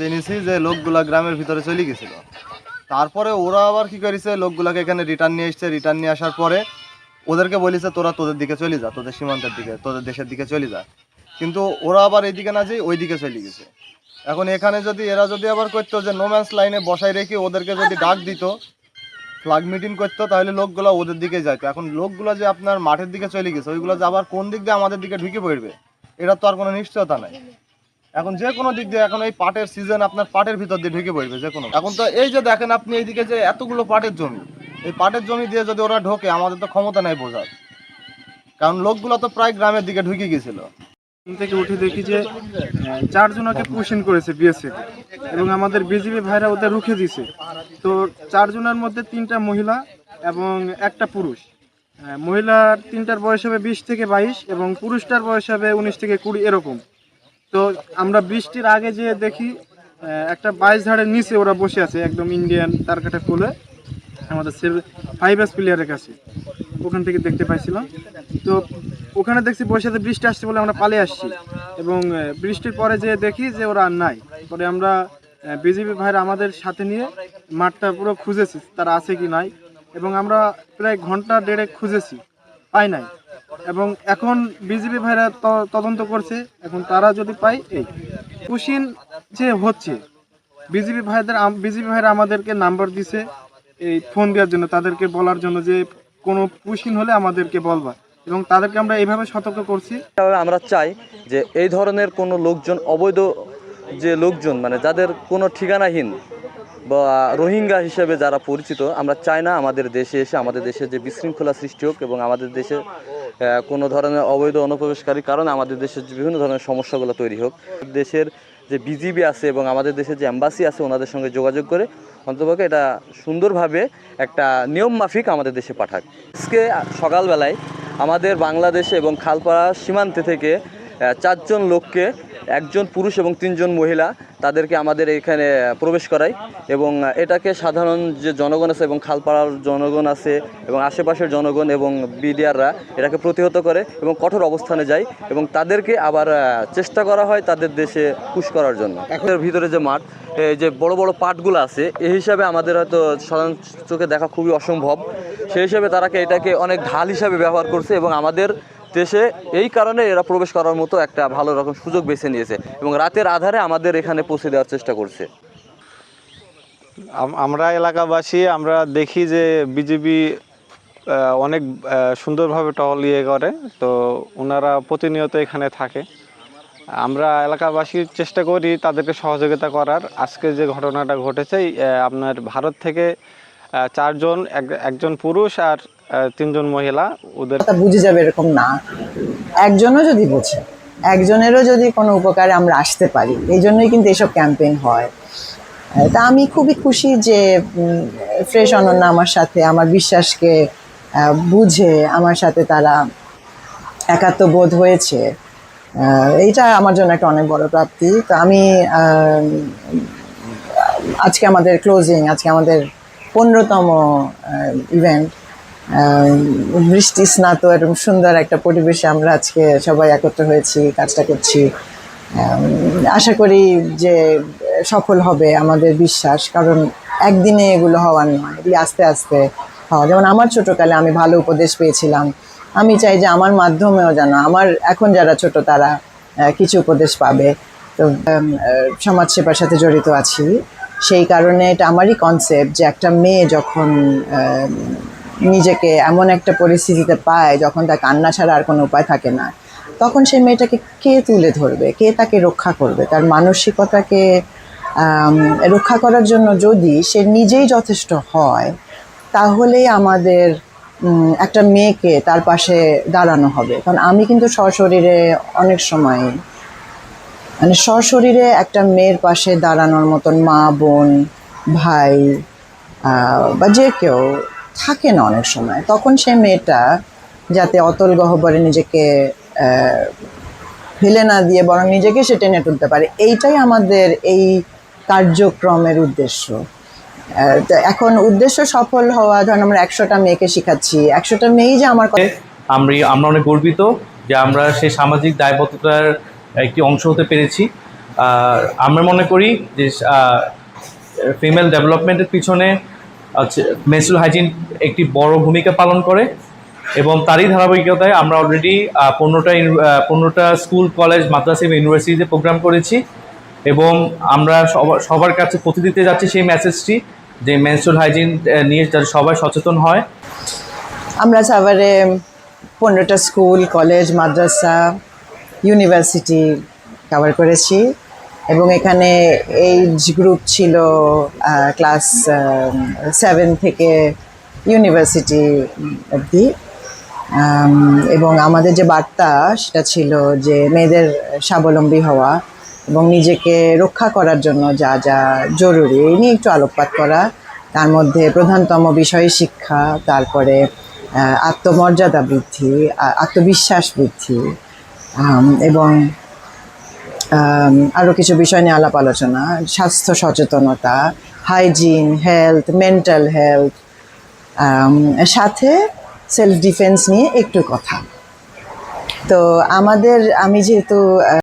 জেনেছি যে লোকগুলা গ্রামের ভিতরে চলে গেছিল। তারপরে ওরা আবার কি করেছে, লোকগুলাকে এখানে রিটার্ন নিয়ে এসছে। রিটার্ন নিয়ে আসার পরে ওদেরকে বলেছে তোরা তোদের দিকে চলে যা, তোদের সীমান্তের দিকে, তোদের দেশের দিকে চলে যা। কিন্তু ওরা আবার এইদিকে না যেয়ে ওই দিকে চলে গেছে। এখন এখানে যদি এরা যদি আবার করতো যে নোম্যান্স লাইনে বসাই রেখে ওদেরকে যদি ডাক দিত, ফ্ল্যাগ মিটিং করতো, তাহলে লোকগুলো ওদের দিকে যাইতো। এখন লোকগুলো যে আপনার মাঠের দিকে চলে গেছে, ওইগুলো যে আবার কোন দিক দিয়ে আমাদের দিকে ঢুকে পড়বে এটা তো আর কোনো নিশ্চয়তা নাই। এখন যে কোনো দিক দিয়ে, এখন এই পাটের সিজন, আপনার পাটের ভিতর দিয়ে ঢুকে পড়বে যে কোনো। এখন তো এই যে দেখেন আপনি এইদিকে যে এতগুলো পাটের জমি, এই পাটের জমি দিয়ে যদি ওরা ঢোকে, আমাদের তো ক্ষমতা নাই বোঝার, কারণ লোকগুলো তো প্রায় গ্রামের দিকে ঢুকে গেছিল। থেকে উঠে দেখি যে 4 জনকে পুশিং করেছে বিএসএফ এবং আমাদের বিজিবি ভাইরা ওদের রুখে দিছে। তো 4 জনের মধ্যে 3টা মহিলা এবং একটা পুরুষ। মহিলার 3টার বয়স হবে 20 থেকে 22 এবং পুরুষটার বয়স হবে 19 থেকে 20 এরকম। তো আমরা বৃষ্টির আগে যেয়ে দেখি একটা 22 ঝাড়ের নিচে ওরা বসে আছে, একদম ইন্ডিয়ান তার কাটা খুলে আমাদের 5S প্লেয়ারের কাছে। ওখান থেকে দেখতে পাইছিলাম। তো ওখানে দেখছি বসে বৃষ্টি আসছে বলে আমরা পালিয়ে আসছি এবং বৃষ্টির পরে যে দেখি যে ওরা আর নাই। পরে আমরা বিজিবি ভাইরা আমাদের সাথে নিয়ে মাঠটা পুরো খুঁজেছি তারা আছে কি নাই, এবং আমরা প্রায় ঘন্টা 1.5 খুঁজেছি, পাই নাই। এবং এখন বিজিবি ভাইরা তদন্ত করছে, এখন তারা যদি পায় এই কুশিন যে হচ্ছে, বিজিবি ভাইরা আমাদেরকে নাম্বার দিছে এই ফোন দেওয়ার জন্য, তাদেরকে বলার জন্য যে কোনো পুশিন হলে আমাদেরকে বলবা, এবং তাদেরকে আমরা এইভাবে সতর্ক করছি। আমরা চাই যে এই ধরনের কোনো লোকজন, অবৈধ যে লোকজন, মানে যাদের কোনো ঠিকানাহীন বা রোহিঙ্গা হিসেবে যারা পরিচিত, আমরা চাই না আমাদের দেশে এসে আমাদের দেশে যে বিশৃঙ্খলা সৃষ্টি হোক এবং আমাদের দেশে কোনো ধরনের অবৈধ অনুপ্রবেশকারী কারণে আমাদের দেশের বিভিন্ন ধরনের সমস্যাগুলো তৈরি হোক। দেশের যে বিজিবি আছে এবং আমাদের দেশের যে অ্যাম্বাসি আছে ওনাদের সঙ্গে যোগাযোগ করে অন্ততপক্ষে এটা সুন্দরভাবে একটা নিয়ম মাফিক আমাদের দেশে পাঠাক। আজকে সকালবেলায় আমাদের বাংলাদেশে এবং খালপাড়া সীমান্তে থেকে 4 জন লোককে, 1 জন পুরুষ এবং 3 জন মহিলা, তাদেরকে আমাদের এখানে প্রবেশ করাই এবং এটাকে সাধারণ যে জনগণ আছে এবং খালপাড়ার জনগণ আছে এবং আশেপাশের জনগণ এবং বিডিআররা এটাকে প্রতিহত করে এবং কঠোর অবস্থানে যায় এবং তাদেরকে আবার চেষ্টা করা হয় তাদের দেশে পুশ করার জন্য। এখন ভিতরে যে মাঠ, যে বড় বড় পাটগুলো আছে, এই হিসাবে আমাদের হয়তো সাধারণ চোখে দেখা খুবই অসম্ভব, সেই হিসাবে এটাকে অনেক ঢাল হিসাবে ব্যবহার করছে এবং আমাদের দেশে এই কারণে এরা প্রবেশ করার মতো একটা ভালো রকম সুযোগ বেছে নিয়েছে এবং রাতের আধারে আমাদের এখানে পৌঁছে দেওয়ার চেষ্টা করছে। আমরা এলাকাবাসী আমরা দেখি যে বিজিবি অনেক সুন্দরভাবে টহল করে, তো ওনারা প্রতিনিয়ত এখানে থাকে। আমরা এলাকাবাসীর চেষ্টা করি তাদেরকে সহযোগিতা করার। আজকে যে ঘটনাটা ঘটেছে, আপনার ভারত থেকে 4 জন, একজন পুরুষ আর 3 জন মহিলা, ওদের বুঝে যাবে এরকম না। একজনও যদি বোঝে, একজনেরও যদি কোনো উপকারে আমরা আসতে পারি, এই জন্যই কিন্তু এসব ক্যাম্পেইন হয়। তা আমি খুবই খুশি যে ফ্রেশ অনন্যা আমার সাথে, আমার বিশ্বাসকে বুঝে আমার সাথে তারা একাত্মবোধ হয়েছে। এইটা আমার জন্য একটা অনেক বড় প্রাপ্তি। তো আমি আজকে আমাদের ক্লোজিং, আজকে আমাদের 15তম ইভেন্ট, বৃষ্টি স্নাত এবং সুন্দর একটা পরিবেশে আমরা আজকে সবাই একত্র হয়েছি, কাজটা করছি। আশা করি যে সফল হবে আমাদের বিশ্বাস, কারণ একদিনে এগুলো হওয়ার নয়, এগুলি আস্তে আস্তে হওয়া। যেমন আমার ছোটোকালে আমি ভালো উপদেশ পেয়েছিলাম, আমি চাই যে আমার মাধ্যমেও যেন আমার এখন যারা ছোট তারা কিছু উপদেশ পাবে। তো সমাজসেবার সাথে জড়িত আছি, সেই কারণে এটা আমারই কনসেপ্ট যে একটা মেয়ে যখন নিজেকে এমন একটা পরিস্থিতিতে পায় যখন তার কান্না ছাড়া আর কোনো উপায় থাকে না, তখন সেই মেয়েটাকে কে তুলে ধরবে, কে তাকে রক্ষা করবে? তার মানসিকতাকে রক্ষা করার জন্য যদি সে নিজেই যথেষ্ট হয়, তাহলেই আমাদের একটা মেয়েকে তার পাশে দাঁড়ানো হবে। কারণ আমি কিন্তু সশরীরে অনেক সময়, মানে সশরীরে একটা মেয়ের পাশে দাঁড়ানোর মতন মা, বোন, ভাই বা যে কেউ থাকে না অনেক সময়। তখন সে মেয়েটা যাতে অতল গহ্বরে নিজেকে ফেলে না দিয়ে বরং নিজেকে সে টেনে তুলতে পারে, এইটাই আমাদের এই কার্যক্রমের উদ্দেশ্য। এখন উদ্দেশ্য সফল হওয়া, ধরুন আমরা 100টা মেয়েকে শিখাচ্ছি, 100টা মেয়েই যে আমার আমরা অনেক গর্বিত যে আমরা সেই সামাজিক দায়বদ্ধতার একটি অংশ হতে পেরেছি। আমরা মনে করি যে ফিমেল ডেভেলপমেন্টের পিছনে মেনস্ট্রুয়াল হাইজিন একটি বড় ভূমিকা পালন করে এবং তারই ধারাবাহিকতায় আমরা অলরেডি 15টা স্কুল, কলেজ, মাদ্রাসা এবং ইউনিভার্সিটিতে প্রোগ্রাম করেছি এবং আমরা সবার কাছে পৌঁছে দিতে যাচ্ছি সেই মেসেজটি যে মেনস্ট্রুয়াল হাইজিন নিয়ে যাতে সবাই সচেতন হয়। আমরা সাভারে 15টা স্কুল, কলেজ, মাদ্রাসা, ইউনিভার্সিটি কভার করেছি এবং এখানে এইজ গ্রুপ ছিল ক্লাস 7 থেকে ইউনিভার্সিটি অবধি। এবং আমাদের যে বার্তা সেটা ছিল যে মেয়েদের স্বাবলম্বী হওয়া এবং নিজেকে রক্ষা করার জন্য যা যা জরুরি এই নিয়ে একটু আলোকপাত করা। তার মধ্যে প্রধানতম বিষয় শিক্ষা, তারপরে আত্মমর্যাদা বৃদ্ধি, আত্মবিশ্বাস বৃদ্ধি এবং আরও কিছু বিষয় নিয়ে আলাপ আলোচনা, স্বাস্থ্য সচেতনতা, হাইজিন, হেলথ, মেন্টাল হেলথ, সাথে সেলফ ডিফেন্স নিয়ে একটু কথা। তো আমি যেহেতু